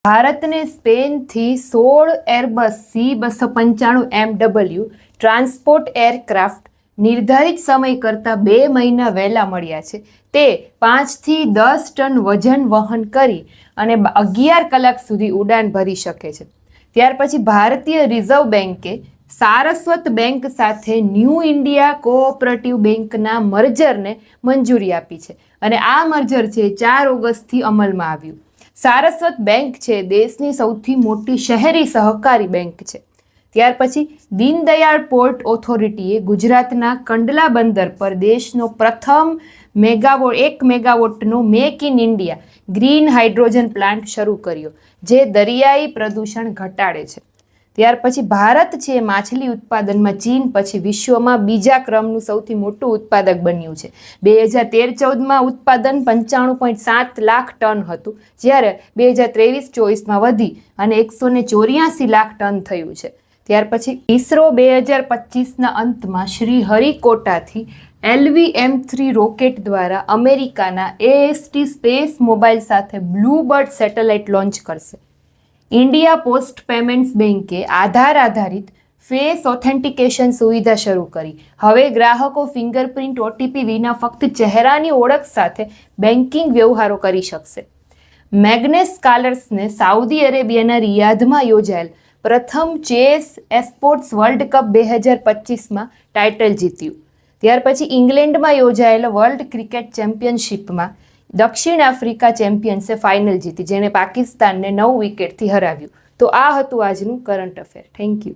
ભારતને સ્પેનથી 16 Airbus C-295 transport aircraft નિર્ધારિત સમય કરતાં 2 મહિના વહેલા મળ્યા છે. તે 5 થી 10 ટન વજન વહન કરી અને 11 કલાક સુધી ઉડાન ભરી શકે છે. ત્યાર પછી ભારતીય રિઝર્વ બેન્કે સારસ્વત બેંક સાથે ન્યૂ ઇન્ડિયા કોઓપરેટિવ બેંકના મર્જરને મંજૂરી આપી છે અને આ મર્જર છે 4 ઓગસ્ટથી અમલમાં આવ્યું. સારસ્વત બેંક છે દેશની સૌથી મોટી શહેરી સહકારી બેંક છે. ત્યાર પછી દીનદયાળ પોર્ટ ઓથોરિટીએ ગુજરાતના કંડલા બંદર પર દેશનો પ્રથમ 1 મેગાવોટનો make in India green hydrogen plant શરૂ કર્યો, જે દરિયાઈ પ્રદૂષણ ઘટાડે છે. ત્યાર પછી ભારત છે માછલી ઉત્પાદનમાં ચીન પછી વિશ્વમાં બીજા ક્રમનું સૌથી મોટું ઉત્પાદક બન્યું છે. 2013-14માં ઉત્પાદન 95.7 લાખ ટન હતું, જ્યારે 2023-24માં વધી અને 184 લાખ ટન થયું છે. ત્યાર પછી ઇસરો 2025ના અંતમાં શ્રીહરિકોટાથી LVM-3 રોકેટ દ્વારા અમેરિકાના AST સ્પેસ મોબાઈલ સાથે બ્લૂબર્ડ સેટેલાઇટ લોન્ચ કરશે. ઇન્ડિયા પોસ્ટ પેમેન્ટ્સ બેંકે આધાર આધારિત ફેસ ઓથેન્ટિકેશન સુવિધા શરૂ કરી. હવે ગ્રાહકો ફિંગરપ્રિન્ટ OTP વિના ફક્ત ચહેરાની ઓળખ સાથે બેન્કિંગ વ્યવહારો કરી શકશે. મેગ્નસ કાર્લસને સાઉદી અરેબિયાના રિયાધમાં યોજાયેલ પ્રથમ ચેસ એસ્પોર્ટ્સ વર્લ્ડ કપ 2025માં ટાઇટલ જીત્યું. ત્યાર પછી ઇંગ્લેન્ડમાં યોજાયેલ વર્લ્ડ ક્રિકેટ ચેમ્પિયનશિપમાં દક્ષિણ આફ્રિકા ચેમ્પિયન્સે ફાઇનલ જીતી, જેણે પાકિસ્તાનને 9 વિકેટથી હરાવ્યું. તો આ હતું આજનું કરંટ અફેર. Thank you.